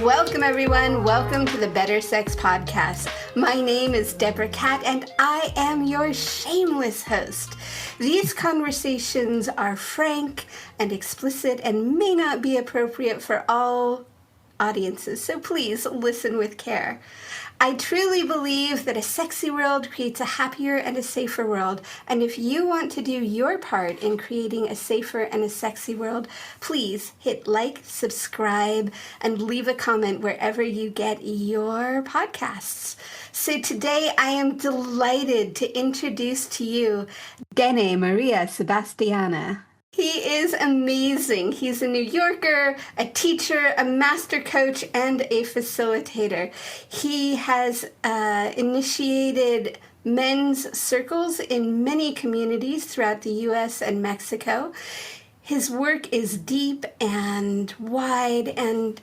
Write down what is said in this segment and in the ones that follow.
Welcome, everyone. Welcome to the Better Sex Podcast. My name is Deborah Catt, and I am your shameless host. These conversations are frank and explicit and may not be appropriate for all audiences, so please listen with care. I truly believe that a sexy world creates a happier and a safer world, and if you want to do your part in creating a safer and a sexy world, please hit like, subscribe, and leave a comment wherever you get your podcasts. So today I am delighted to introduce to you Dene Maria Sebastiana. He is amazing. He's a New Yorker, a teacher, a master coach, and a facilitator. He has initiated men's circles in many communities throughout the U.S. and Mexico. His work is deep and wide, and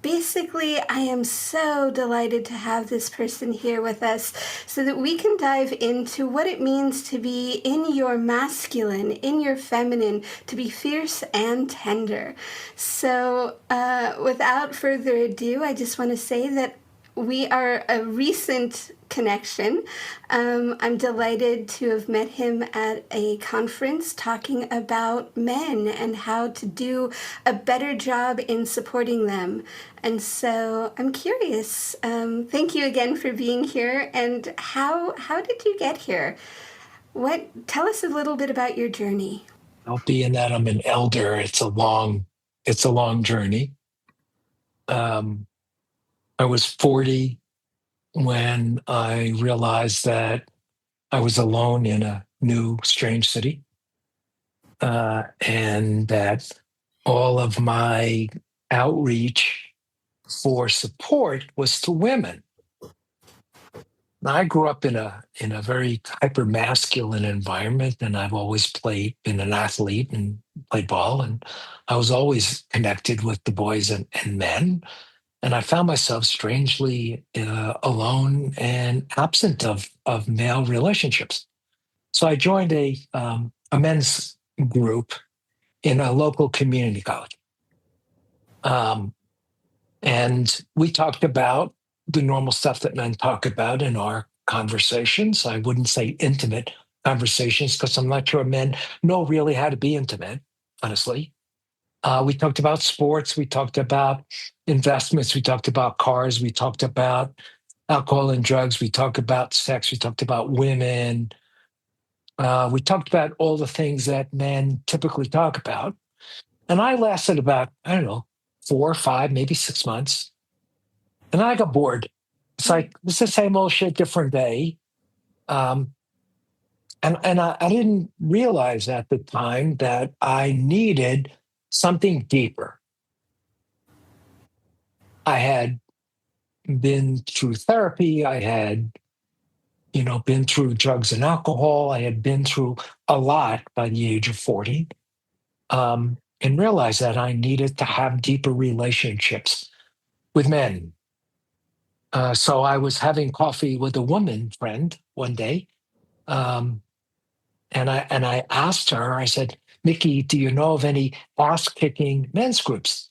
basically, I am so delighted to have this person here with us so that we can dive into what it means to be in your masculine, in your feminine, to be fierce and tender. So without further ado, I just want to say that we are a recent connection. I'm delighted to have met him at a conference talking about men and how to do a better job in supporting them. And so I'm curious. Thank you again for being here. And how did you get here? Tell us a little bit about your journey. Well, being that I'm an elder, it's a long journey. I was 40 when I realized that I was alone in a new, strange city, and that all of my outreach for support was to women. Now, I grew up in a very hyper masculine environment, and I've always been an athlete and played ball, and I was always connected with the boys and men. And I found myself strangely alone and absent of male relationships. So I joined a men's group in a local community college. And we talked about the normal stuff that men talk about in our conversations. I wouldn't say intimate conversations because I'm not sure men know really how to be intimate, honestly. We talked about sports. We talked about investments. We talked about cars. We talked about alcohol and drugs. We talked about sex. We talked about women. We talked about all the things that men typically talk about. And I lasted about, 4 or 5, maybe 6 months. And I got bored. It's like, it's the same old shit, different day. And I didn't realize at the time that I needed something deeper. I had been through therapy. I had, been through drugs and alcohol. I had been through a lot by the age of 40, and realized that I needed to have deeper relationships with men. So I was having coffee with a woman friend one day, and I asked her. I said, "Mickey, do you know of any ass-kicking men's groups?"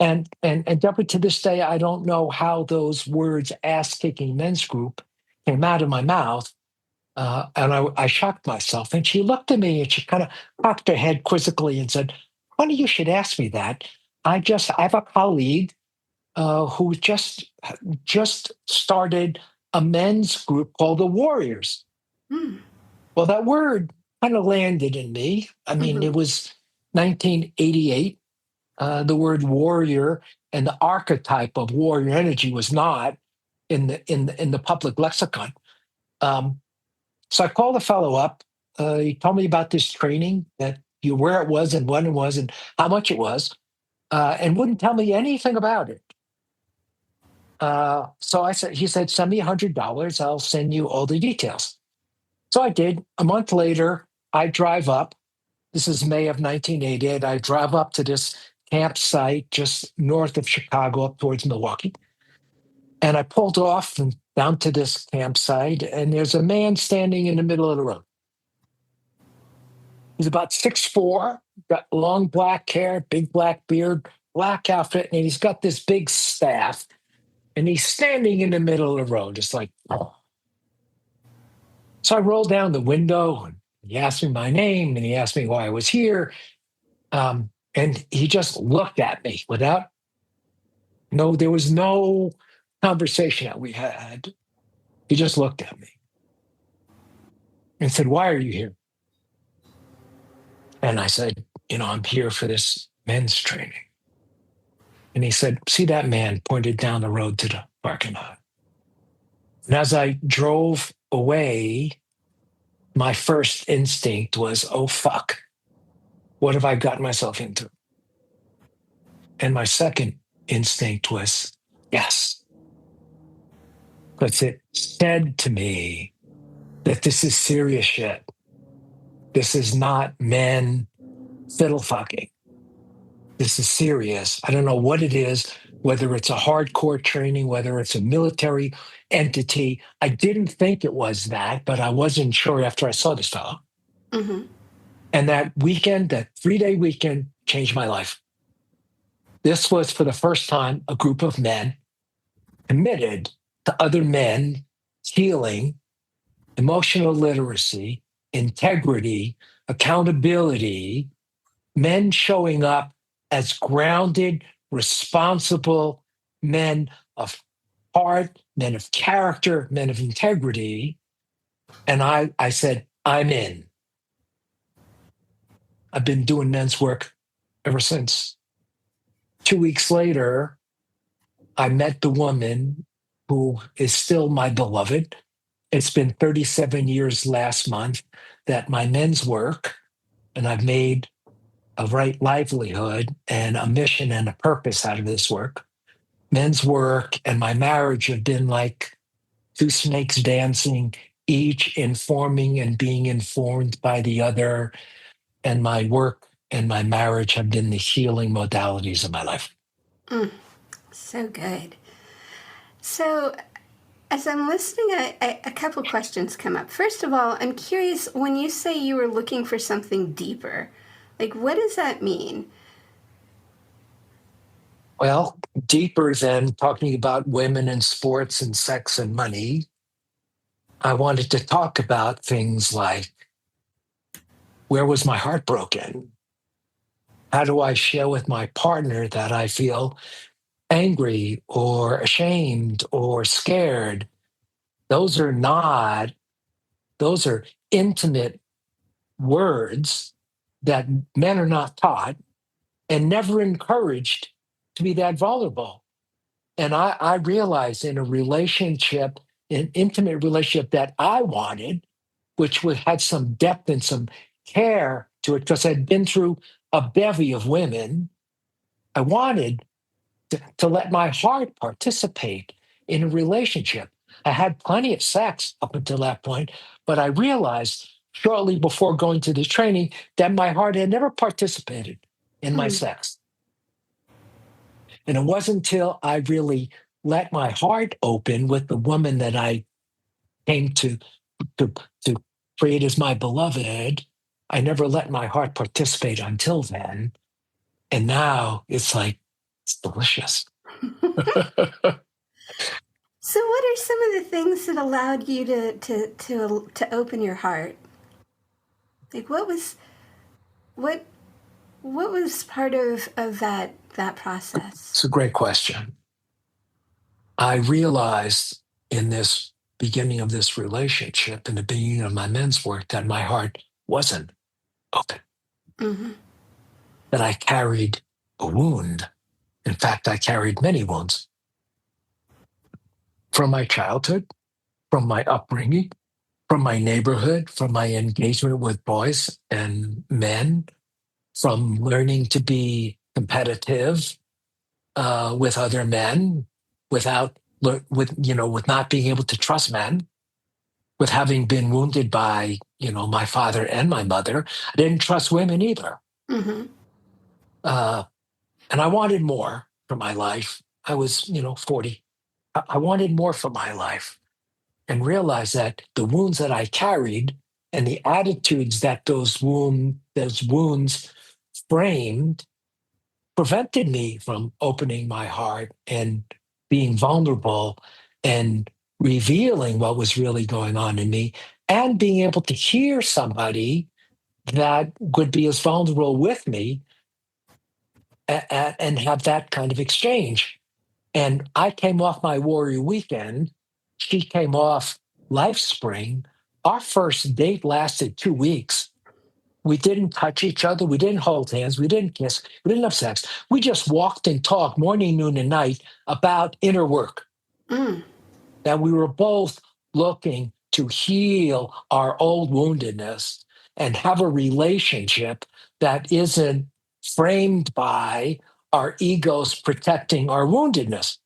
And Deborah, to this day, I don't know how those words "ass-kicking men's group" came out of my mouth. And I shocked myself. And she looked at me and she kind of cocked her head quizzically and said, "Funny you should ask me that. I have a colleague who just started a men's group called the Warriors." Well, that word kind of landed in me. I mean, It was 1988. The word warrior and the archetype of warrior energy was not in the public lexicon. So I called the fellow up. He told me about this training, where it was and when it was and how much it was, and wouldn't tell me anything about it. So he said, "Send me $100. I'll send you all the details." So I did. A month later, I drive up. This is May of 1988. I drive up to this campsite just north of Chicago up towards Milwaukee. And I pulled off and down to this campsite, and there's a man standing in the middle of the road. He's about 6'4", got long black hair, big black beard, black outfit, and he's got this big staff, and he's standing in the middle of the road, just like, oh. So I rolled down the window, and he asked me my name, and he asked me why I was here. And he just looked at me without, no, there was no conversation that we had. He just looked at me and said, "Why are you here?" And I said, "I'm here for this men's training." And he said, "See that man," pointed down the road to the parking lot. And as I drove away, my first instinct was, oh, fuck, what have I gotten myself into? And my second instinct was, yes. Because it said to me that this is serious shit. This is not men fiddle fucking. This is serious. I don't know what it is, whether it's a hardcore training, whether it's a military entity. I didn't think it was that, but I wasn't sure after I saw this fellow. Mm-hmm. And that weekend, that 3-day weekend, changed my life. This was, for the first time, a group of men committed to other men, healing, emotional literacy, integrity, accountability, men showing up as grounded, responsible men of heart, men of character, men of integrity. And I said, I'm in. I've been doing men's work ever since. 2 weeks later, I met the woman who is still my beloved. It's been 37 years last month that my men's work, and I've made a right livelihood and a mission and a purpose out of this work. Men's work and my marriage have been like two snakes dancing, each informing and being informed by the other. And my work and my marriage have been the healing modalities of my life. So good. So, as I'm listening, a couple questions come up. First of all, I'm curious, when you say you were looking for something deeper, like, what does that mean? Well, deeper than talking about women and sports and sex and money, I wanted to talk about things like, where was my heart broken? How do I share with my partner that I feel angry or ashamed or scared? Those are not, those are intimate words that men are not taught and never encouraged to be that vulnerable. And I realized in a relationship, an intimate relationship that I wanted, which had some depth and some care to it, because I'd been through a bevy of women, I wanted to let my heart participate in a relationship. I had plenty of sex up until that point, but I realized shortly before going to the training that my heart had never participated in my sex. And it wasn't until I really let my heart open with the woman that I came to to create as my beloved. I never let my heart participate until then. And now it's like, it's delicious. So, what are some of the things that allowed you to open your heart? Like, what was part of that process? It's a great question. I realized in this beginning of this relationship, in the beginning of my men's work, that my heart wasn't open, Mm-hmm. that I carried a wound. In fact, I carried many wounds from my childhood, from my upbringing, from my neighborhood, from my engagement with boys and men, from learning to be competitive with other men, with not being able to trust men, with having been wounded by my father and my mother. I didn't trust women either, Mm-hmm. and I wanted more for my life. I was 40. I wanted more for my life, and realized that the wounds that I carried and the attitudes that those wounds framed prevented me from opening my heart and being vulnerable and revealing what was really going on in me and being able to hear somebody that would be as vulnerable with me and have that kind of exchange. And I came off my warrior weekend. She came off life spring. Our first date lasted 2 weeks. We didn't touch each other. We didn't hold hands. We didn't kiss. We didn't have sex. We just walked and talked morning, noon, and night about inner work. Mm. That we were both looking to heal our old woundedness and have a relationship that isn't framed by our egos protecting our woundedness.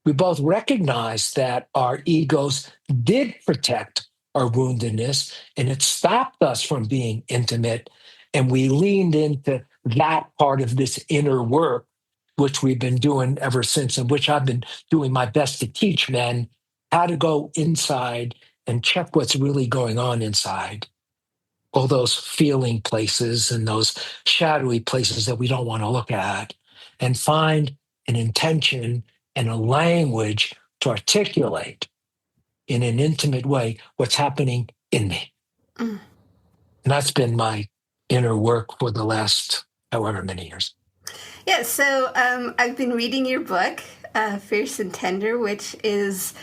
We both recognized that our egos did protect our woundedness and it stopped us from being intimate. And we leaned into that part of this inner work, which we've been doing ever since, and which I've been doing my best to teach men how to go inside and check what's really going on inside. All those feeling places and those shadowy places that we don't want to look at, and find an intention and a language to articulate in an intimate way what's happening in me. Mm. And that's been my inner work for the last however many years. Yeah, so I've been reading your book, Fierce and Tender, which is,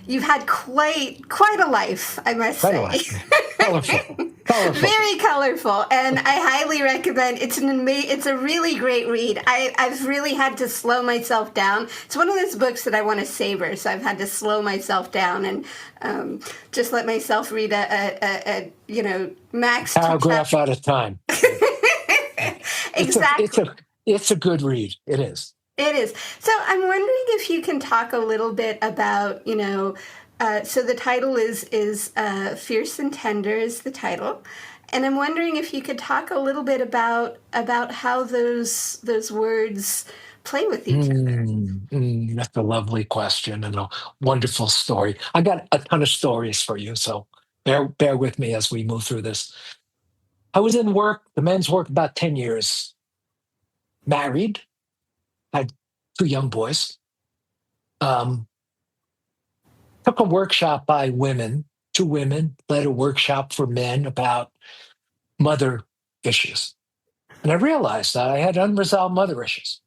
you've had quite a life, I must Quite say. a life. Colorful. Colorful. Very colorful, and I highly recommend. It's a really great read. I've really had to slow myself down. It's one of those books that I want to savor, so I've had to slow myself down and just let myself read a max Paragraph at a time. Exactly. It's a good read. It is. It is. So I'm wondering if you can talk a little bit about, so the title is Fierce and Tender is the title. And I'm wondering if you could talk a little bit about how those words play with each other. That's a lovely question and a wonderful story. I got a ton of stories for you, so bear with me as we move through this. I was in the men's work, about 10 years, married, had 2 young boys. Took a workshop by women, 2 women, led a workshop for men about mother issues. And I realized that I had unresolved mother issues.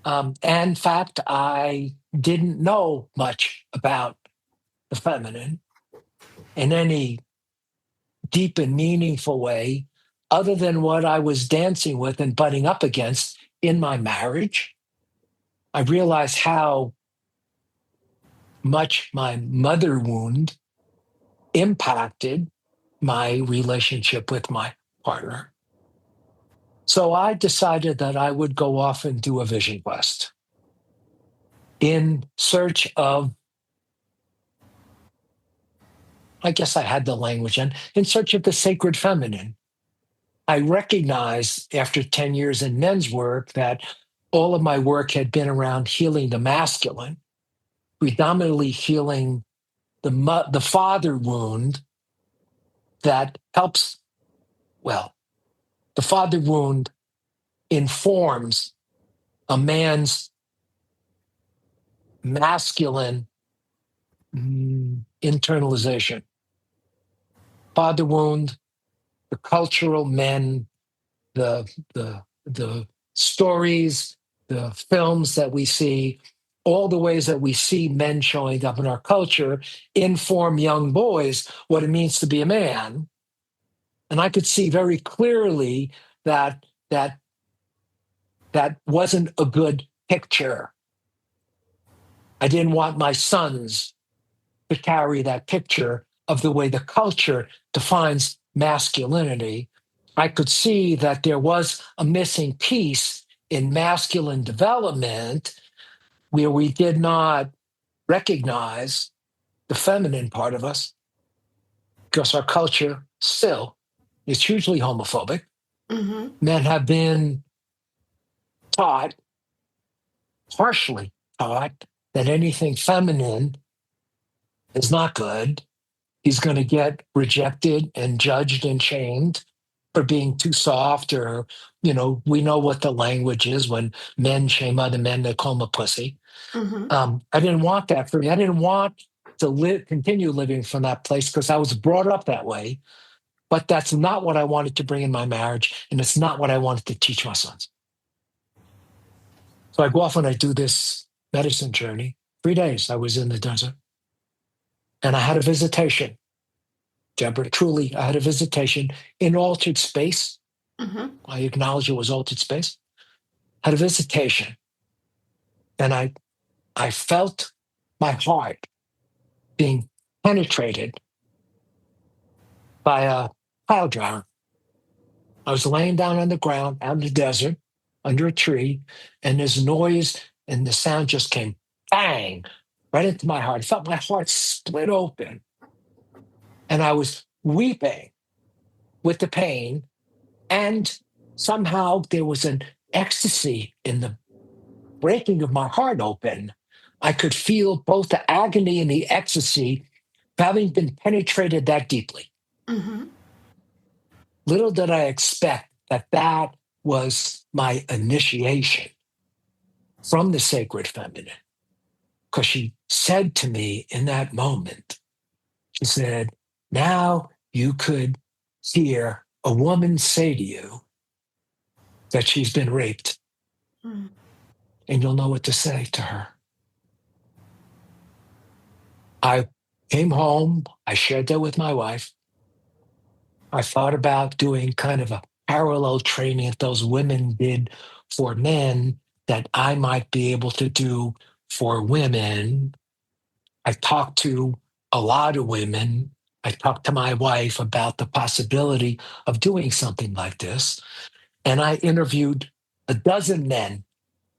And in fact, I didn't know much about the feminine in any deep and meaningful way, other than what I was dancing with and butting up against in my marriage. I realized how much my mother wound impacted my relationship with my partner. So I decided that I would go off and do a vision quest in search of, I guess I had the language, and in search of the sacred feminine. I recognized after 10 years in men's work that all of my work had been around healing the masculine, predominantly healing the father wound that helps, well, the father wound informs a man's masculine internalization. Father wound, the cultural men, the stories, the films that we see, all the ways that we see men showing up in our culture inform young boys what it means to be a man. And I could see very clearly that wasn't a good picture. I didn't want my sons to carry that picture of the way the culture defines masculinity. I could see that there was a missing piece in masculine development where we did not recognize the feminine part of us because our culture still is hugely homophobic. Mm-hmm. Men have been taught, partially taught, that anything feminine is not good. He's going to get rejected and judged and shamed. for being too soft, or, we know what the language is when men shame other men, they call them a pussy. Mm-hmm. I didn't want that for me. I didn't want to continue living from that place because I was brought up that way. But that's not what I wanted to bring in my marriage, and it's not what I wanted to teach my sons. So I go off and I do this medicine journey. 3 days I was in the desert, and I had a visitation. Deborah, truly, I had a visitation in altered space. Mm-hmm. I acknowledge it was altered space. Had a visitation, and I felt my heart being penetrated by a pile driver. I was laying down on the ground out in the desert under a tree, and this noise and the sound just came bang right into my heart. I felt my heart split open, and I was weeping with the pain. And somehow there was an ecstasy in the breaking of my heart open. I could feel both the agony and the ecstasy of having been penetrated that deeply. Mm-hmm. Little did I expect that was my initiation from the sacred feminine. Because she said to me in that moment, she said, now you could hear a woman say to you that she's been raped, Mm-hmm. and you'll know what to say to her. I came home, I shared that with my wife. I thought about doing kind of a parallel training that those women did for men that I might be able to do for women. I talked to a lot of women. I talked to my wife about the possibility of doing something like this. And I interviewed a dozen men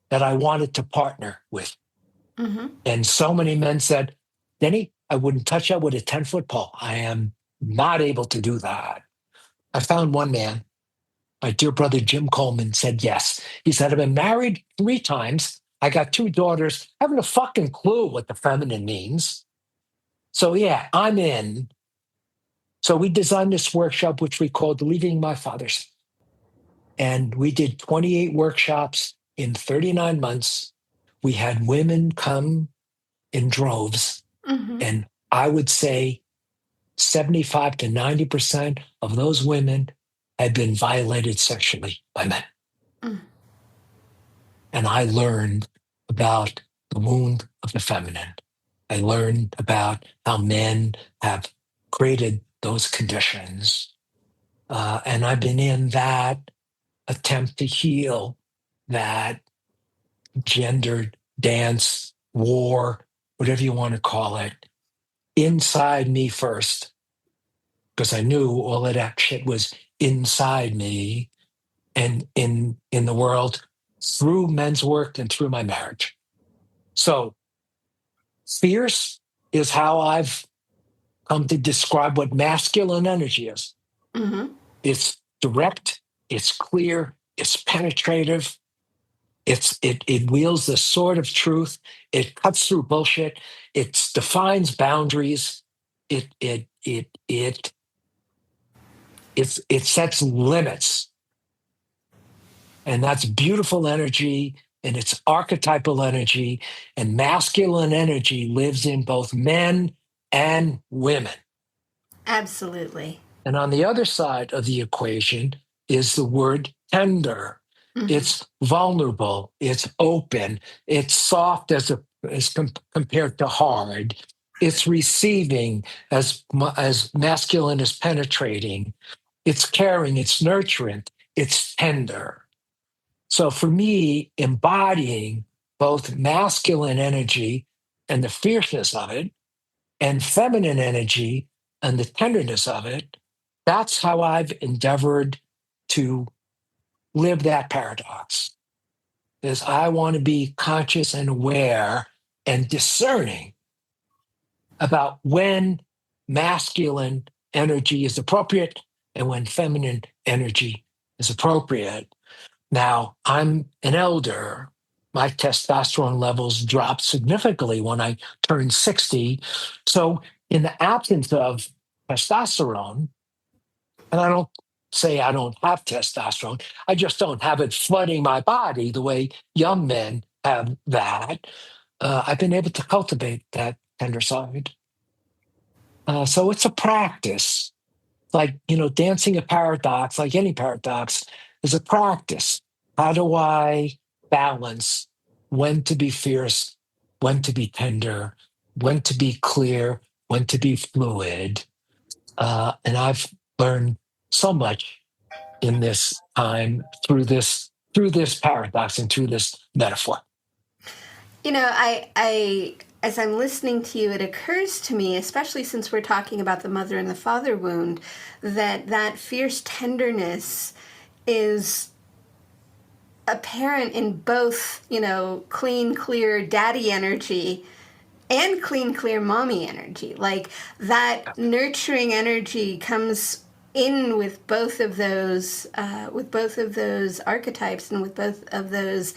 that I wanted to partner with. Mm-hmm. And so many men said, Denny, I wouldn't touch that with a 10-foot pole. I am not able to do that. I found one man, my dear brother Jim Coleman, said yes. He said, I've been married 3 times. I got 2 daughters. I haven't a fucking clue what the feminine means. So yeah, I'm in. So we designed this workshop, which we called Leaving My Father's. And we did 28 workshops in 39 months. We had women come in droves. Mm-hmm. And I would say 75 to 90% of those women had been violated sexually by men. Mm. And I learned about the wound of the feminine. I learned about how men have created those conditions. And I've been in that attempt to heal that gendered dance, war, whatever you want to call it, inside me first, because I knew all of that shit was inside me and in the world through men's work and through my marriage. So fierce is how I've come to describe what masculine energy is. Mm-hmm. It's direct, it's clear, it's penetrative, it wields the sword of truth, it cuts through bullshit, it defines boundaries, it sets limits. And that's beautiful energy, and it's archetypal energy, and masculine energy lives in both men and women. Absolutely. And on the other side of the equation is the word tender. Mm-hmm. It's vulnerable, it's open, it's soft as compared to hard. It's receiving as masculine as penetrating. It's caring, it's nurturing, it's tender. So for me, embodying both masculine energy and the fierceness of it, and feminine energy and the tenderness of it, that's how I've endeavored to live that paradox. Is I want to be conscious and aware and discerning about when masculine energy is appropriate and when feminine energy is appropriate. Now, I'm an elder. My testosterone levels dropped significantly when I turned 60. So, in the absence of testosterone, and say I don't have testosterone. I just don't have it flooding my body the way young men have that. I've been able to cultivate that tender side. So it's a practice, like, dancing a paradox, like any paradox, is a practice. How do I balance when to be fierce, when to be tender, when to be clear, when to be fluid? And I've learned so much in this time through this paradox and through this metaphor. I as I'm listening to you, it occurs to me, especially since we're talking about the mother and the father wound, that fierce tenderness is apparent in both, clean, clear daddy energy and clean, clear mommy energy. Like that nurturing energy comes in with both of those archetypes, and with both of those,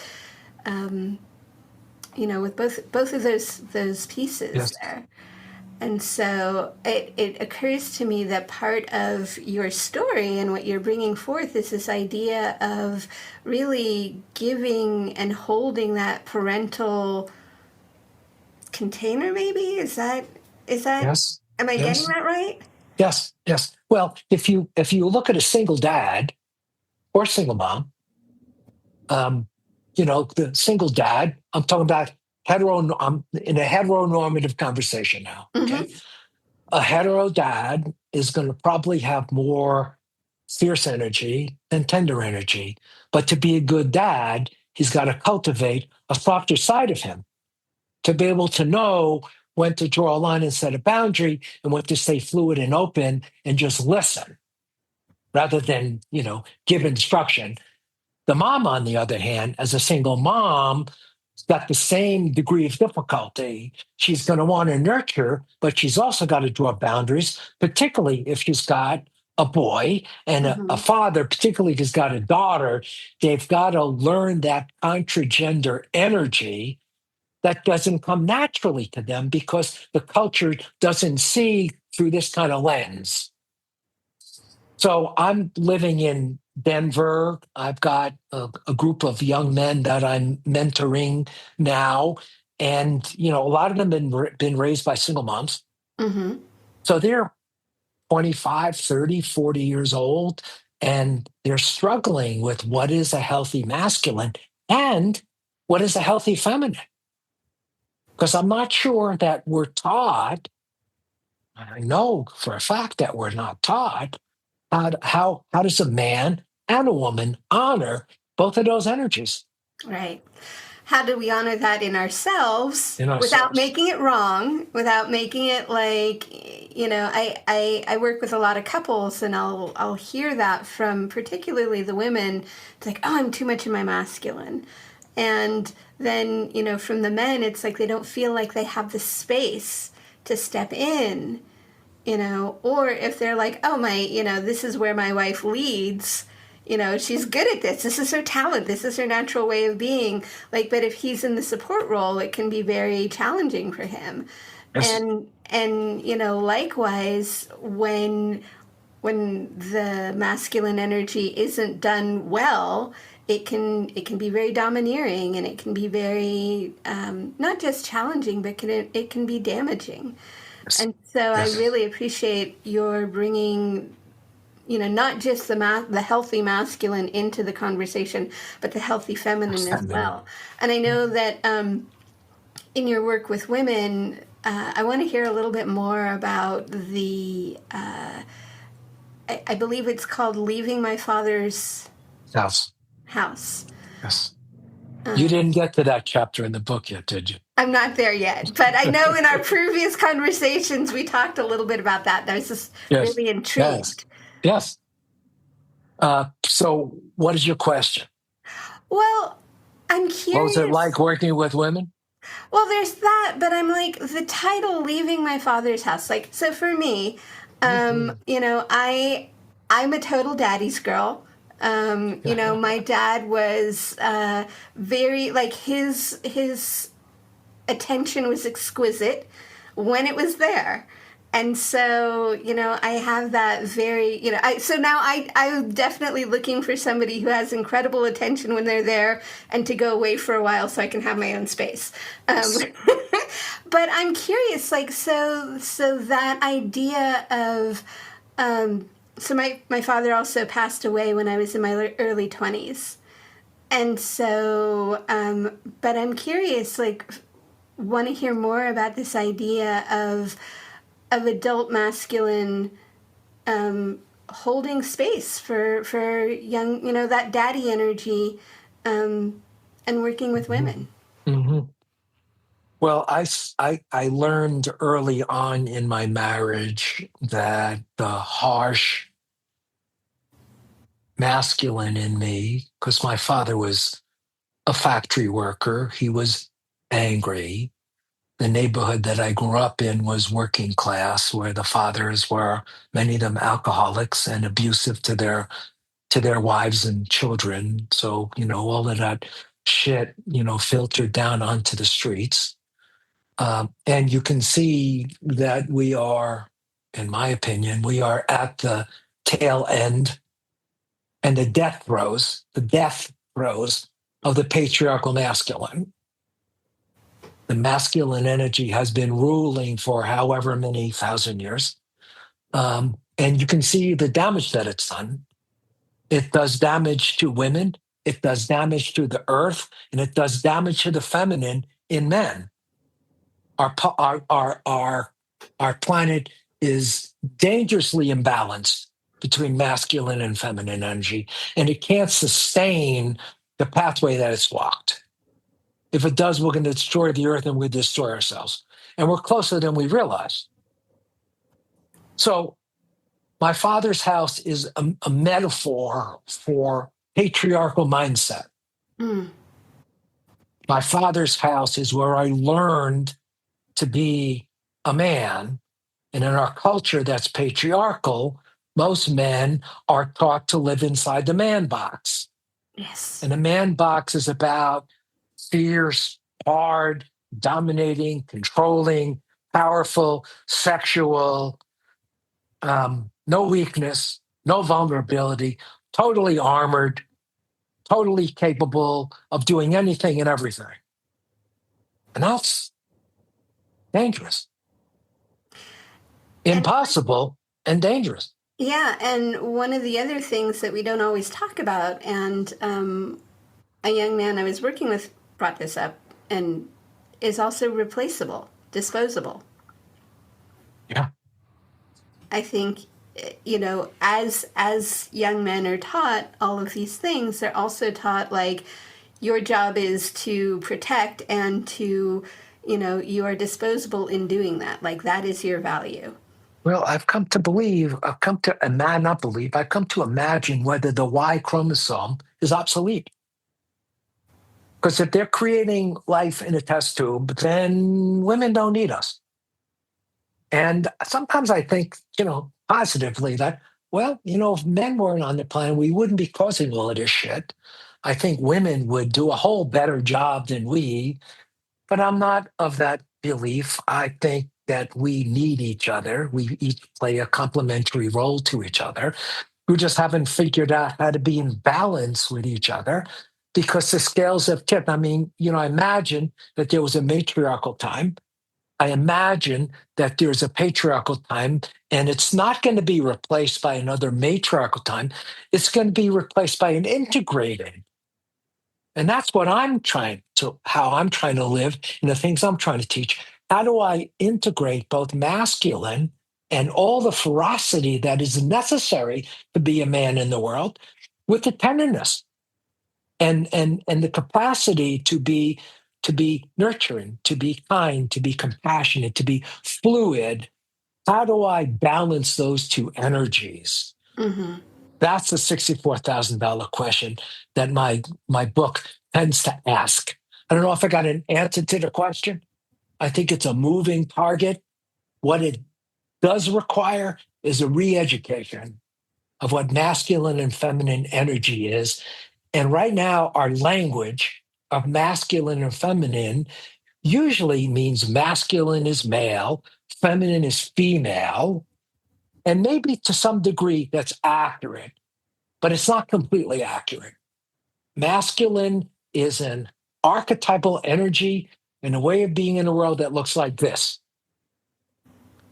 with both of those pieces Yes. there. And so it occurs to me that part of your story and what you're bringing forth is this idea of really giving and holding that parental container, maybe? Yes. Am I getting Yes. that right? Yes. Yes. Well, if you look at a single dad or single mom, the single dad, I'm talking about I'm in a heteronormative conversation now. Okay. Mm-hmm. A hetero dad is going to probably have more fierce energy than tender energy. But to be a good dad, he's got to cultivate a softer side of him to be able to know when to draw a line and set a boundary and when to stay fluid and open and just listen rather than, give instruction. The mom, on the other hand, as a single mom, has got the same degree of difficulty. She's going to want to nurture, but she's also got to draw boundaries, particularly if she's got a boy and a Mm-hmm. father, particularly if he's got a daughter. They've got to learn that contra-gender energy that doesn't come naturally to them because the culture doesn't see through this kind of lens. So I'm living in Denver. I've got a group of young men that I'm mentoring now. And, a lot of them been raised by single moms. Mm-hmm. So they're 25, 30, 40 years old, and they're struggling with what is a healthy masculine and what is a healthy feminine. Because I'm not sure that we're taught, I know for a fact that we're not taught, how does a man and a woman honor both of those energies Right. How do we honor that in ourselves in without ourselves? making it wrong, without making it like, I work with a lot of couples, and I'll hear that from particularly the women. It's like, oh, I'm too much in my masculine. And then, from the men, it's like they don't feel like they have the space to step in, or if they're like, oh, this is where my wife leads, she's good at this. This is her talent. This is her natural way of being. Like, but if he's in the support role, it can be very challenging for him. Yes. And likewise, when the masculine energy isn't done well, it can be very domineering, and it can be very not just challenging, but it can be damaging. Yes. And so I Yes. really appreciate your bringing, not just the healthy masculine into the conversation, but the healthy feminine as Feminine. well. And I know that in your work with women, I want to hear a little bit more about I believe it's called Leaving My Father's Yes. House. Yes. You didn't get to that chapter in the book yet, did you? I'm not there yet, but I know in our previous conversations we talked a little bit about that. I was just Yes. really Yes. intrigued. Yes. So what is your question? Well, I'm What was it curious. like working with women? Well, there's that, but I'm like the title "Leaving My Father's House." Like, so for me, Mhm. I'm a total daddy's girl. My dad was very like his attention was exquisite when it was there. And so, I have that very, so now I'm definitely looking for somebody who has incredible attention when they're there and to go away for a while so I can have my own space. But I'm curious, like, so that idea of, so my father also passed away when I was in my early 20s. And so, but I'm curious, like, want to hear more about this idea of adult masculine holding space for young, that daddy energy, and working with women. Mm-hmm. Well, I learned early on in my marriage that the harsh masculine in me, because my father was a factory worker, he was angry. The neighborhood that I grew up in was working class, where the fathers were, many of them, alcoholics and abusive to their wives and children. So, all of that shit, filtered down onto the streets. And you can see that we are, in my opinion, we are at the tail end and the death throes of the patriarchal masculine. The masculine energy has been ruling for however many thousand years. And you can see the damage that it's done. It does damage to women, it does damage to the earth, and it does damage to the feminine in men. Our planet is dangerously imbalanced between masculine and feminine energy, and it can't sustain the pathway that it's walked. If it does, we're going to destroy the earth and we destroy ourselves. And we're closer than we realize. So my father's house is a metaphor for patriarchal mindset. Mm. My father's house is where I learned to be a man. And in our culture that's patriarchal, most men are taught to live inside the man box. Yes. And the man box is about fierce, hard, dominating, controlling, powerful, sexual, no weakness, no vulnerability, totally armored, totally capable of doing anything and everything. And that's dangerous, impossible, and dangerous. Yeah, and one of the other things that we don't always talk about, and a young man I was working with brought this up, and is also replaceable, disposable. Yeah. I think, as young men are taught all of these things, they're also taught, like, your job is to protect and to, you are disposable in doing that. Like, that is your value. Well, I've come to imagine whether the Y chromosome is obsolete. Because if they're creating life in a test tube, then women don't need us. And sometimes I think, positively that, well, if men weren't on the planet, we wouldn't be causing all of this shit. I think women would do a whole better job than we, but I'm not of that belief. I think that we need each other. We each play a complementary role to each other. We just haven't figured out how to be in balance with each other because the scales have tipped. I mean, I imagine that there was a matriarchal time. I imagine that there's a patriarchal time, and it's not going to be replaced by another matriarchal time. It's going to be replaced by an integrated. And that's what how I'm trying to live and the things I'm trying to teach. How do I integrate both masculine and all the ferocity that is necessary to be a man in the world with the tenderness and the capacity to be nurturing, to be kind, to be compassionate, to be fluid? How do I balance those two energies? Mm-hmm. That's the $64,000 question that my book tends to ask. I don't know if I got an answer to the question. I think it's a moving target. What it does require is a re-education of what masculine and feminine energy is. And right now, our language of masculine and feminine usually means masculine is male, feminine is female. And maybe to some degree that's accurate, but it's not completely accurate. Masculine is an archetypal energy and a way of being in the world that looks like this.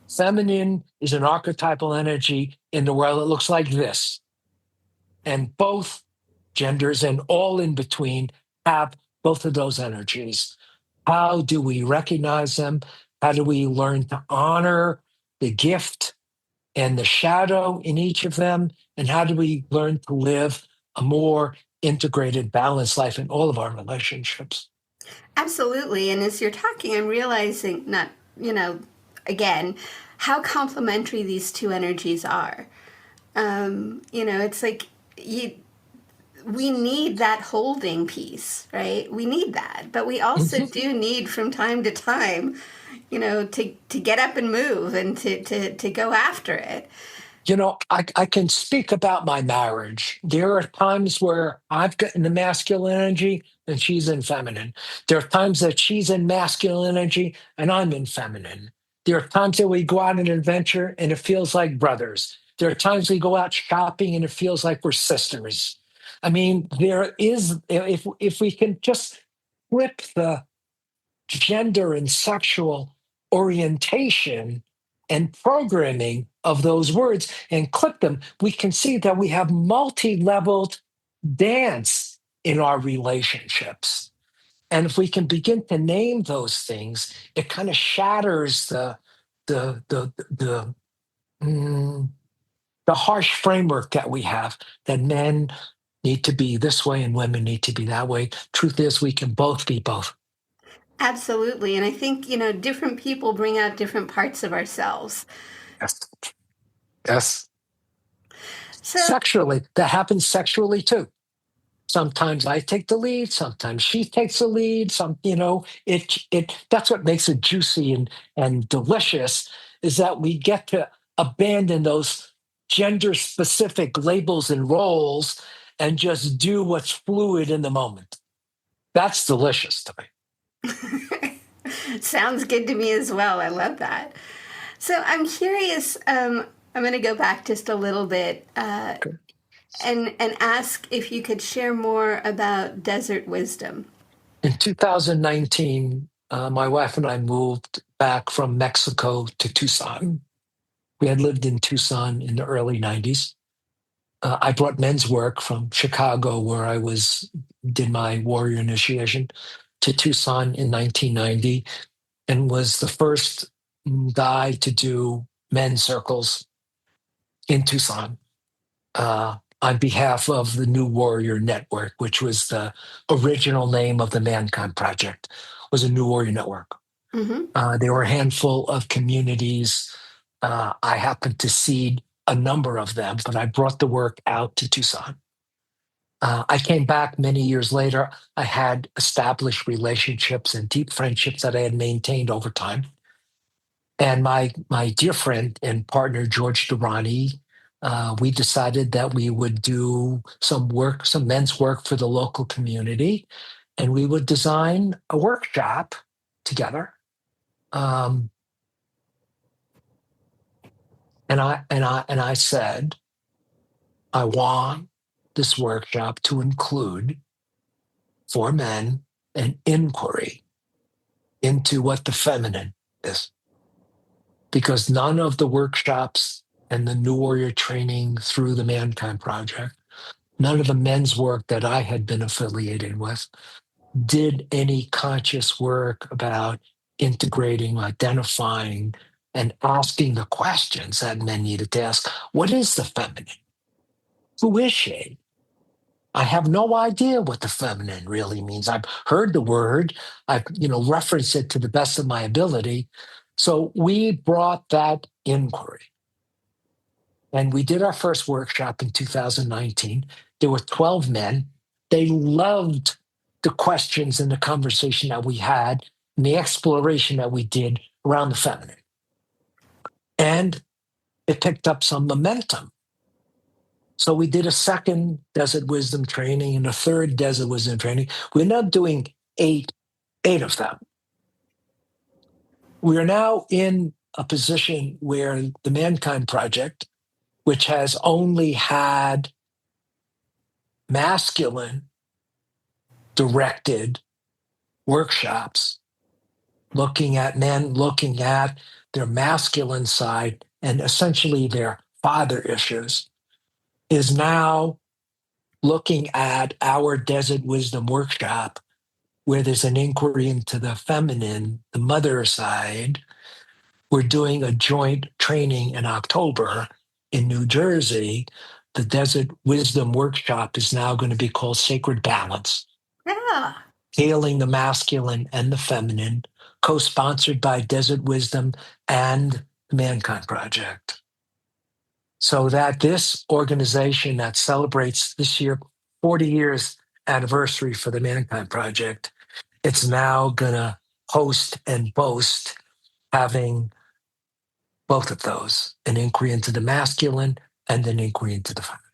Feminine is an archetypal energy in the world that looks like this. And both genders and all in between have both of those energies. How do we recognize them? How do we learn to honor the gift and the shadow in each of them? And how do we learn to live a more integrated, balanced life in all of our relationships? Absolutely. And as you're talking, I'm realizing, not, again, how complementary these two energies are. It's like we need that holding piece, right? We need that. But we also do need from time to time, to get up and move and to go after it. I can speak about my marriage. There are times where I've gotten the masculine energy and she's in feminine. There are times that she's in masculine energy and I'm in feminine. There are times that we go out on an adventure and it feels like brothers. There are times we go out shopping and it feels like we're sisters. I mean, there is, if we can just flip the gender and sexual orientation and programming of those words and click them, we can see that we have multi-leveled dance in our relationships. And if we can begin to name those things, it kind of shatters the mm, the harsh framework that we have, that men need to be this way and women need to be that way. Truth is, we can both be both. Absolutely. And I think, different people bring out different parts of ourselves. Yes. Yes. So, Sexually, that happens sexually too. Sometimes I take the lead, sometimes she takes the lead. That's what makes it juicy and delicious, is that we get to abandon those gender specific labels and roles and just do what's fluid in the moment. That's delicious to me. sounds good to me as well. I love that. So I'm curious. I'm going to go back just a little bit Okay. and ask if you could share more about desert wisdom. In 2019, my wife and I moved back from Mexico to Tucson. We had lived in Tucson in the early 90s. I brought men's work from Chicago, where I did my warrior initiation, to Tucson in 1990, and was the first guy to do men's circles in Tucson on behalf of the New Warrior Network, which was the original name of the Mankind Project, was a New Warrior Network. There were a handful of communities. I happened to seed a number of them, but I brought the work out to Tucson. I came back many years later. I had established relationships and deep friendships that I had maintained over time. And my dear friend and partner, George Durrani, we decided that we would do some men's work for the local community, and we would design a workshop together. And I said, I want this workshop to include, for men, an inquiry into what the feminine is. Because none of the workshops and the New Warrior training through the Mankind Project, none of the men's work that I had been affiliated with did any conscious work about integrating, identifying, and asking the questions that men needed to ask. What is the feminine? Who is she? I have no idea what the feminine really means. I've heard the word, I've referenced it to the best of my ability. So we brought that inquiry. And we did our first workshop in 2019. There were 12 men. They loved the questions and the conversation that we had and the exploration that we did around the feminine. And it picked up some momentum. So we did a second Desert Wisdom training and a third Desert Wisdom training. We ended up doing eight of them. We are now in a position where the Mankind Project, which has only had masculine directed workshops looking at men, looking at their masculine side and essentially their father issues, is now looking at our Desert Wisdom Workshop, where there's an inquiry into the feminine, the mother side. We're doing a joint training in October in New Jersey. The Desert Wisdom Workshop is now going to be called Sacred Balance, Yeah. Healing the Masculine and the Feminine, co-sponsored by Desert Wisdom and the Mankind Project. So that this organization that celebrates this year 40 years anniversary for the Mankind Project, it's now going to host and boast having both of those, an inquiry into the masculine and an inquiry into the feminine.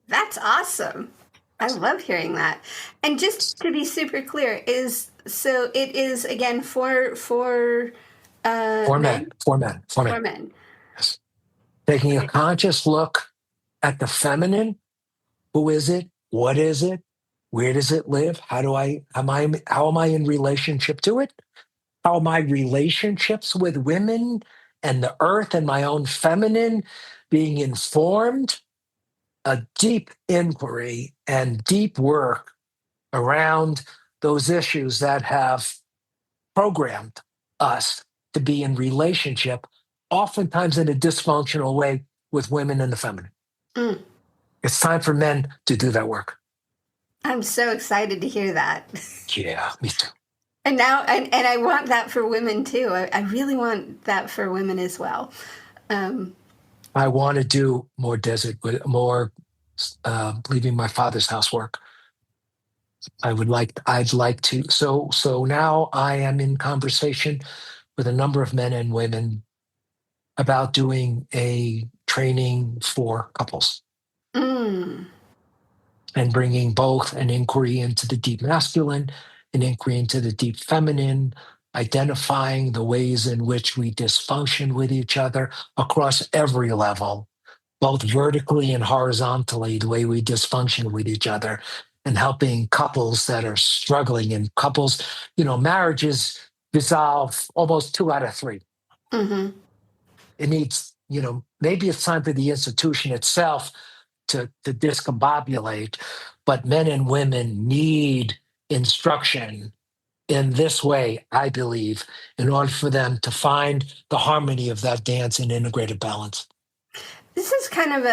That's awesome. I love hearing that. And just to be super clear, it is again for men? For men. For men. Yes. Taking a conscious look at the feminine. Who is it? What is it? Where does it live? How am I in relationship to it? How are my relationships with women and the earth and my own feminine being informed? A deep inquiry and deep work around those issues that have programmed us to be in relationship, oftentimes in a dysfunctional way, with women and the feminine. Mm. It's time for men to do that work. I'm so excited to hear that. Yeah, me too. And now, and I want that for women too. I really want that for women as well. I want to do more leaving my father's house work. I'd like to. So now I am in conversation with a number of men and women about doing a training for couples. Mm. And bringing both an inquiry into the deep masculine, an inquiry into the deep feminine, identifying the ways in which we dysfunction with each other across every level, both vertically and horizontally, the way we dysfunction with each other, and helping couples that are struggling. And couples, marriages dissolve almost 2 out of 3. Mm-hmm. It needs, maybe it's time for the institution itself to discombobulate, but men and women need instruction in this way, I believe, in order for them to find the harmony of that dance in integrated balance. This is kind of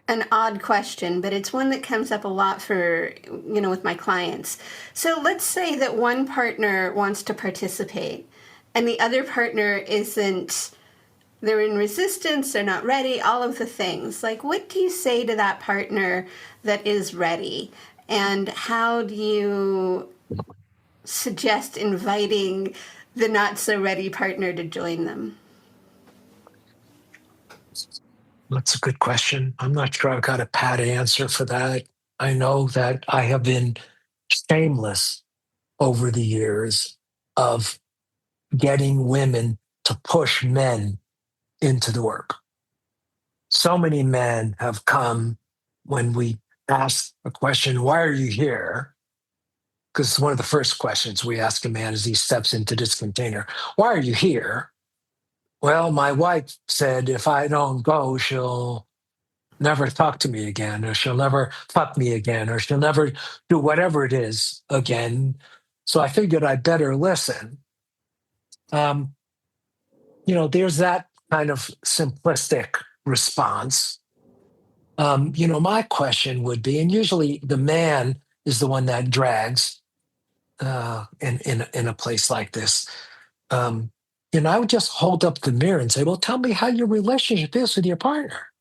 an odd question, but it's one that comes up a lot for, with my clients. So let's say that one partner wants to participate and the other partner isn't. They're in resistance, they're not ready, all of the things. Like, what do you say to that partner that is ready? And how do you suggest inviting the not so ready partner to join them? That's a good question. I'm not sure I've got a pat answer for that. I know that I have been shameless over the years of getting women to push men into the work. So many men have come when we ask a question, why are you here? Because one of the first questions we ask a man as he steps into this container, why are you here? Well, my wife said if I don't go, she'll never talk to me again, or she'll never fuck me again, or she'll never do whatever it is again. So I figured I'd better listen. There's that kind of simplistic response. My question would be, and usually the man is the one that drags in a place like this. I would just hold up the mirror and say, well, tell me how your relationship is with your partner.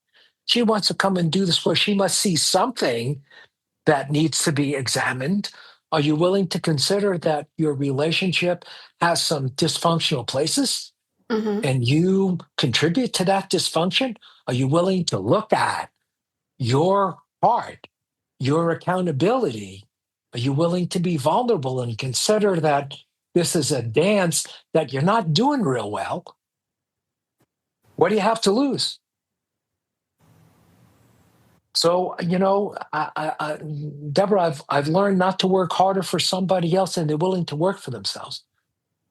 She wants to come and do this work. She must see something that needs to be examined. Are you willing to consider that your relationship has some dysfunctional places? Mm-hmm. And you contribute to that dysfunction? Are you willing to look at your part, your accountability? Are you willing to be vulnerable and consider that This is a dance that you're not doing real well. What do you have to lose? So, Deborah, I've learned not to work harder for somebody else and they're willing to work for themselves.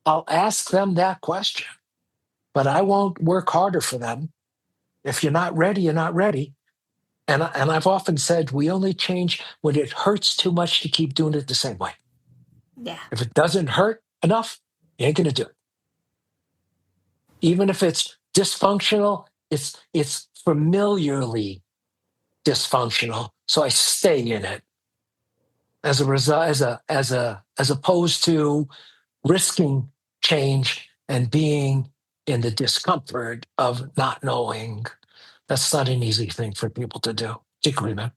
I'll ask them that question, but I won't work harder for them. If you're not ready, you're not ready. And I've often said we only change when it hurts too much to keep doing it the same way. Yeah. If it doesn't hurt enough, you ain't going to do it. Even if it's dysfunctional, it's familiarly dysfunctional. So I stay in it as a result, as opposed to risking change and being in the discomfort of not knowing. That's not an easy thing for people to do. Do you agree, man?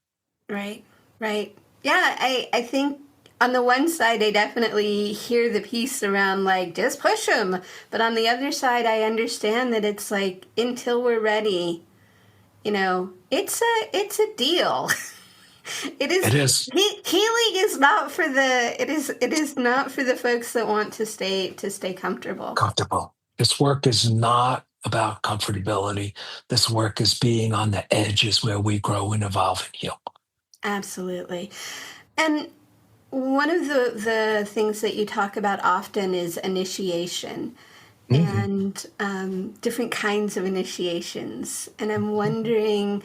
Right. Right. Yeah, I think on the one side, I definitely hear the piece around like, just push them. But on the other side, I understand that it's like, until we're ready, it's a deal. It is. It is Healing is not for the. It is not for the folks that want to stay comfortable. comfortable. This work is not about comfortability. This work is being on the edges where we grow and evolve and heal. Absolutely. And one of the things that you talk about often is initiation Mhm. and different kinds of initiations. And I'm wondering,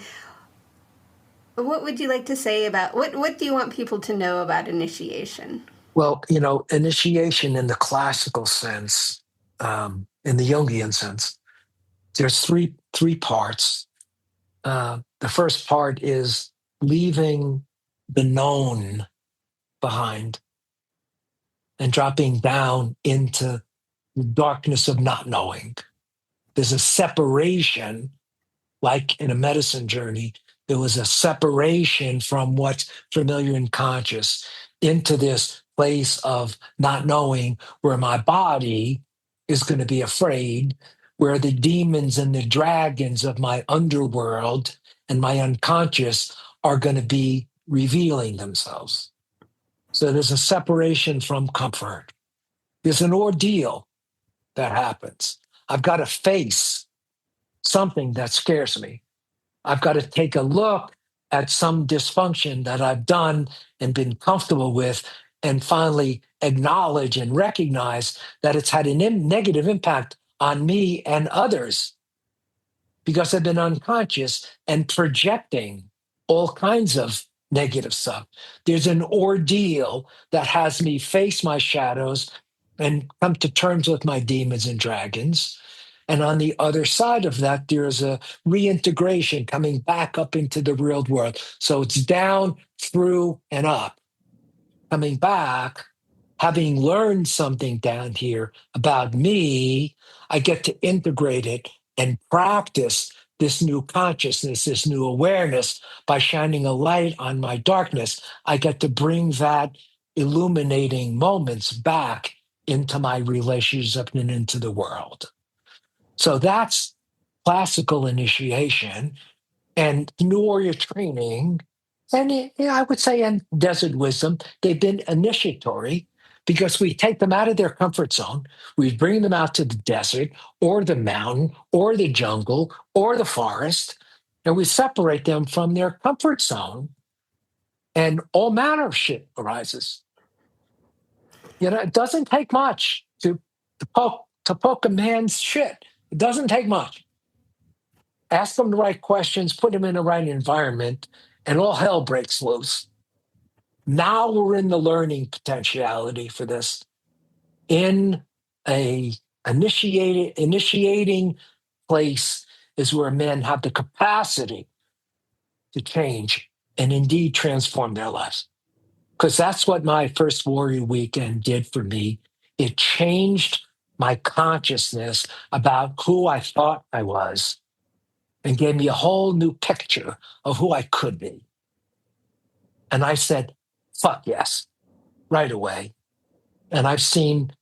what would you like to say about what do you want people to know about initiation? Well, initiation in the classical sense, in the Jungian sense, there's three parts. The first part is leaving the known behind and dropping down into the darkness of not knowing. There's a separation, like in a medicine journey, there was a separation from what's familiar and conscious into this place of not knowing, where my body is going to be afraid, where the demons and the dragons of my underworld and my unconscious are going to be revealing themselves. So there's a separation from comfort. There's an ordeal that happens. I've got to face something that scares me. I've got to take a look at some dysfunction that I've done and been comfortable with, and finally acknowledge and recognize that it's had a negative impact on me and others because I've been unconscious and projecting all kinds of negative stuff. There's an ordeal that has me face my shadows and come to terms with my demons and dragons. And on the other side of that, there's a reintegration coming back up into the real world. So it's down, through, and up. Coming back, having learned something down here about me, I get to integrate it and practice this new consciousness, this new awareness by shining a light on my darkness. I get to bring that illuminating moments back into my relationship and into the world. So that's classical initiation and new warrior training. And I would say in desert wisdom, they've been initiatory because we take them out of their comfort zone. We bring them out to the desert or the mountain or the jungle or the forest, and we separate them from their comfort zone. And all manner of shit arises. It doesn't take much to poke a man's shit. It doesn't take much. Ask them the right questions, put them in the right environment, and all hell breaks loose. Now we're in the learning potentiality for this. In a initiating place is where men have the capacity to change and indeed transform their lives. Because that's what my first warrior weekend did for me. It changed my consciousness about who I thought I was and gave me a whole new picture of who I could be. And I said, fuck yes, right away. And I've seen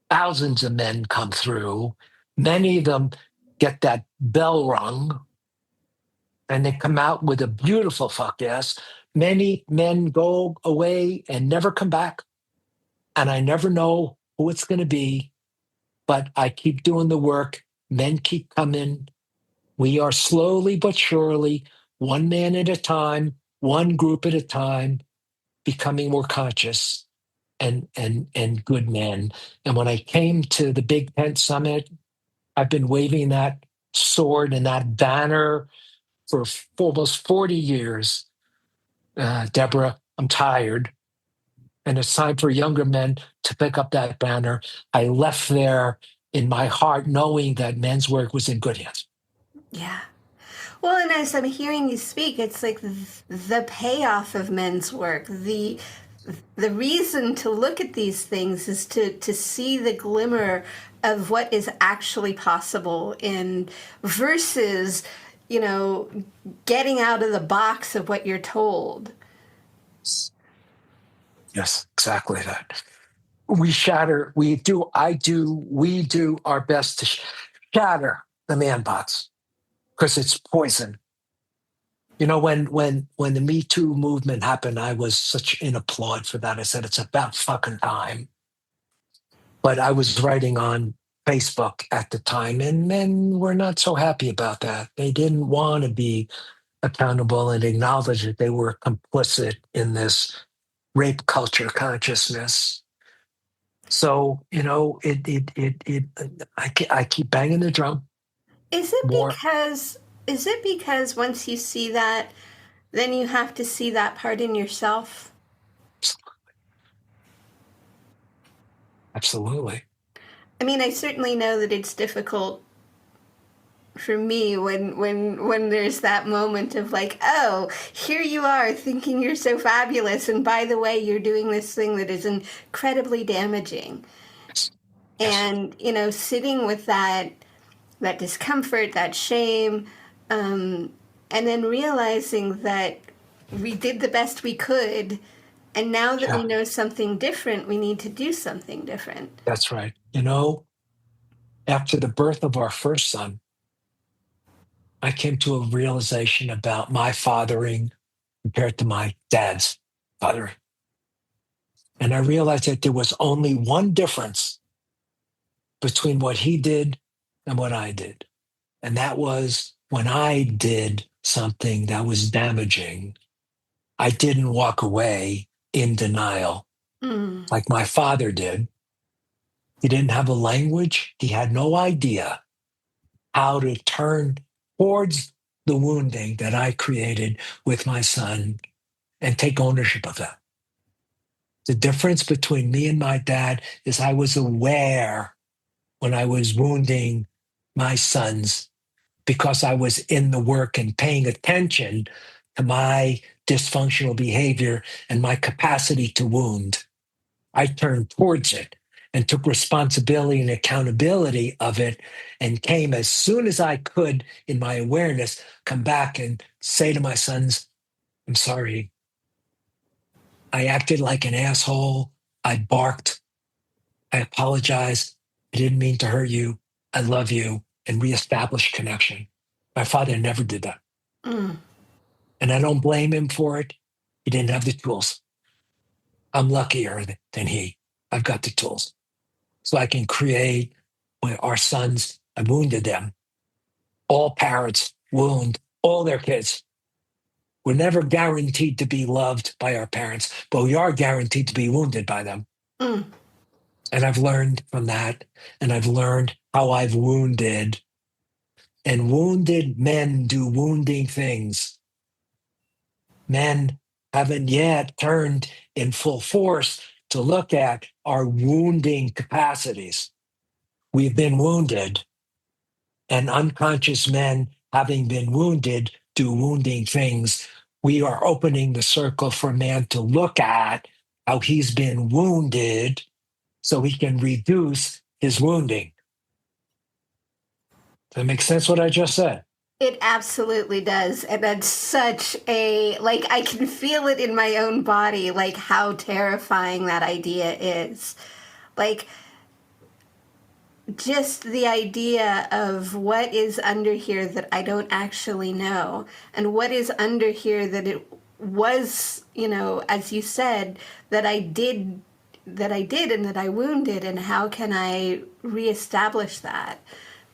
thousands of men come through. Many of them get that bell rung and they come out with a beautiful fuck yes. Many men go away and never come back. And I never know who it's going to be, but I keep doing the work. Men keep coming. We are slowly but surely, one man at a time, one group at a time, becoming more conscious and good men. And when I came to the Big Tent Summit, I've been waving that sword and that banner for almost 40 years. Deborah, I'm tired. And it's time for younger men to pick up that banner. I left there in my heart knowing that men's work was in good hands. Yeah. Well, and as I'm hearing you speak, it's like the payoff of men's work. The reason to look at these things is to see the glimmer of what is actually possible in versus, getting out of the box of what you're told. Yes, exactly that. We do our best to shatter the man box because it's poison. When the Me Too movement happened, I was such an applaud for that. I said, it's about fucking time. But I was writing on Facebook at the time, and men were not so happy about that. They didn't want to be accountable and acknowledge that they were complicit in this rape culture consciousness. So, I keep banging the drum Is it more. because is it because once you see that, then you have to see that part in yourself? Absolutely. I mean, I certainly know that it's difficult for me when there's that moment of like, oh, here you are thinking you're so fabulous, and by the way, you're doing this thing that is incredibly damaging. Yes. Yes. And sitting with that discomfort, that shame, and then realizing that we did the best we could, and now that we Yeah, know something different, we need to do something different. that's right. After the birth of our first son, I came to a realization about my fathering compared to my dad's fathering. And I realized that there was only one difference between what he did and what I did. And that was when I did something that was damaging, I didn't walk away in denial Mm. like my father did. He didn't have a language, he had no idea how to turn towards the wounding that I created with my son and take ownership of that. The difference between me and my dad is I was aware when I was wounding my sons because I was in the work and paying attention to my dysfunctional behavior and my capacity to wound. I turned towards it and took responsibility and accountability of it and came as soon as I could in my awareness, come back and say to my sons, I'm sorry. I acted like an asshole. I barked. I apologize. I didn't mean to hurt you. I love you, and reestablish connection. My father never did that. Mm. And I don't blame him for it. He didn't have the tools. I'm luckier than he. I've got the tools. So I can create with our sons. I wounded them. All parents wound all their kids. We're never guaranteed to be loved by our parents, but we are guaranteed to be wounded by them. Mm. And I've learned from that. And I've learned how I've wounded. And wounded men do wounding things. Men haven't yet turned in full force to look at our wounding capacities. We've been wounded, and unconscious men, having been wounded, do wounding things. We are opening the circle for man to look at how he's been wounded so he can reduce his wounding. Does that make sense what I just said? It absolutely does. And that's such like, I can feel it in my own body, like how terrifying that idea is. Like, just the idea of what is under here that I don't actually know, and what is under here that it was, as you said, that I did I did and that I wounded, and how can I reestablish that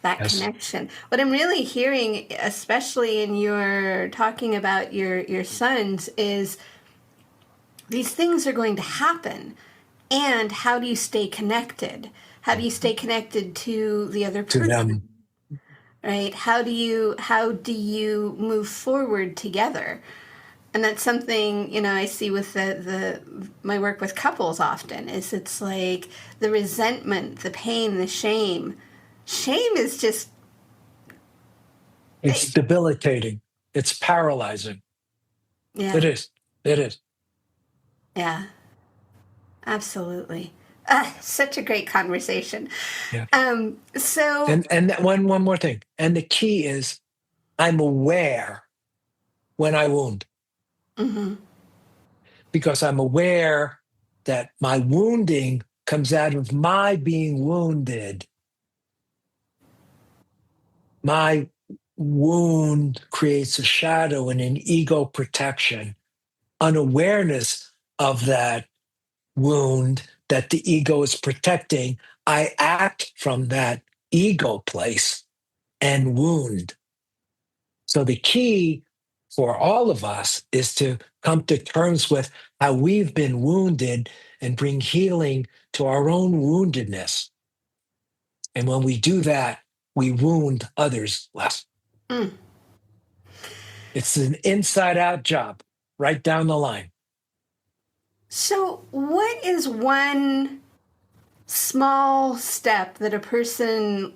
Yes. connection? What I'm really hearing, especially in your talking about your sons, is these things are going to happen, and how do you stay connected? How do you stay connected to the other To person? them. Right? How do you move forward together? And that's something, I see with the my work with couples often, is it's like the resentment, the pain, the shame. Shame is just, It's debilitating. It's paralyzing. yeah, It is. It is. yeah, absolutely. Such a great conversation. Yeah. So, And that one more thing. And the key is I'm aware when I wound, mhm. because I'm aware that my wounding comes out of my being wounded. My wound creates a shadow and an ego protection. Unawareness of that wound that the ego is protecting, I act from that ego place and wound. So the key for all of us is to come to terms with how we've been wounded and bring healing to our own woundedness. And when we do that, we wound others less. Mm. It's an inside out job, right down the line. So, what is one small step that a person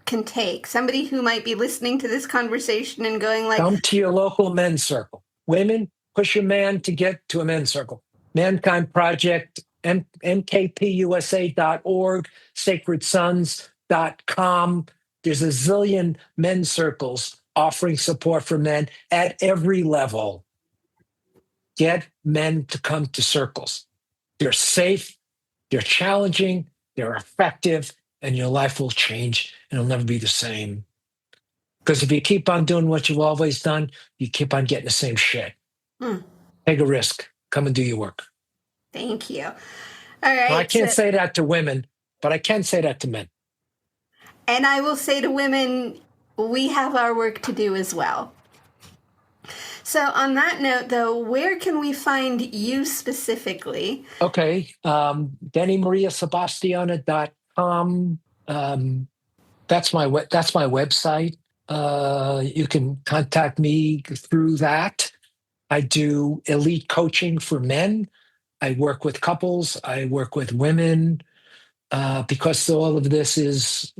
can take? Somebody who might be listening to this conversation and going like, Come to your local men's circle. Women, push your man to get to a men's circle. Mankind Project, mkpusa.org, sacredsons.com. There's a zillion men's circles offering support for men at every level. Get men to come to circles. They're safe, they're challenging, they're effective, and your life will change and it'll never be the same. Because if you keep on doing what you've always done, you keep on getting the same shit. hmm, Take a risk. Come and do your work. thank you. All Now, I right. can't say that to women, but I can say that to men. And I will say to women, we have our work to do as well. So, on that note, though, where can we find you specifically? Okay. Dene Maria Sebastiana.com. That's my website. You can contact me through that. I do elite coaching for men. I work with couples. I work with women. Because all of this is,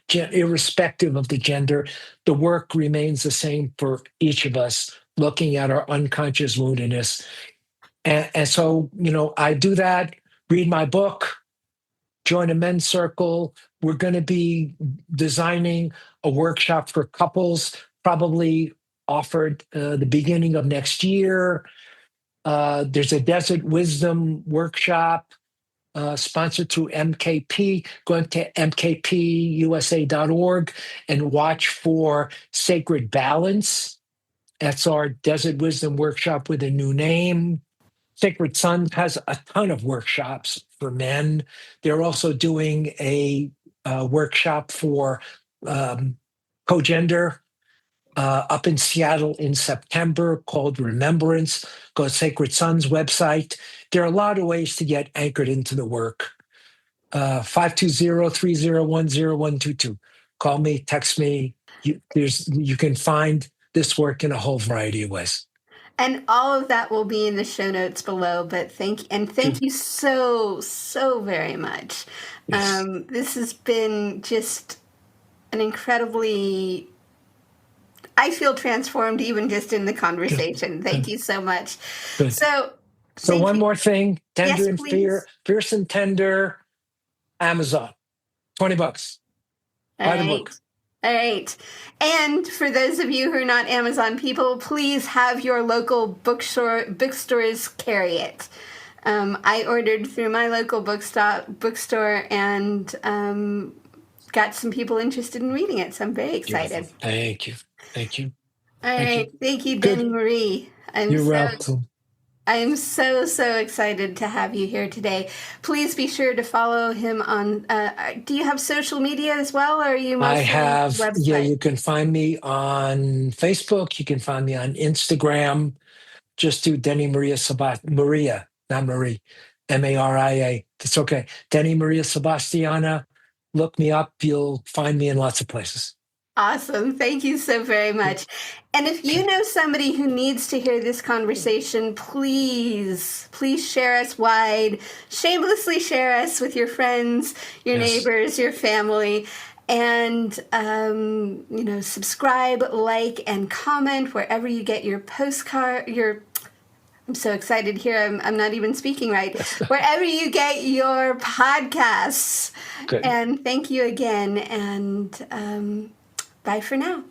irrespective of the gender, the work remains the same for each of us, looking at our unconscious woundedness. And so, I do that, read my book, join a men's circle. We're going to be designing a workshop for couples, probably offered the beginning of next year. There's a Desert Wisdom workshop sponsored through MKP. Go into mkpusa.org and watch for Sacred Balance. That's our Desert Wisdom workshop with a new name. Sacred Sons has a ton of workshops for men. They're also doing a workshop for co-gender up in Seattle in September called Remembrance. Go to Sacred Sons website. There are a lot of ways to get anchored into the work. 520-301-0122. Call me, text me. You can find this work in a whole variety of ways. And all of that will be in the show notes below. But thank you so, so very much. Yes. This has been just an incredibly, I feel transformed even just in the conversation. Thank you so much. Good. So One you. more thing, Tender Yes, and please. Fierce and Tender, Amazon, $20. All Buy the right. book. All right. And for those of you who are not Amazon people, please have your local bookstores carry it. I ordered through my local bookstore and got some people interested in reading it, so I'm very excited. Beautiful. Thank you. Thank you. All Thank you. right. Thank you, Good. Dene Marie. You're welcome. I am so, so excited to have you here today. Please be sure to follow him on, do you have social media as well, or are you I mostly have, yeah, website? you can find me on Facebook. You can find me on Instagram. Just do Dene Maria Sebastiana, Maria, not Marie, Maria. It's okay. Dene Maria Sebastiana. Look me up. You'll find me in lots of places. Awesome. Thank you so very much. And if you Okay. know somebody who needs to hear this conversation, please share us wide. Shamelessly share us with your friends, your Yes. neighbors, your family. And, subscribe, like, and comment wherever you get your I'm so excited here. I'm not even speaking right. Wherever you get your podcasts. Good. And thank you again. And bye for now.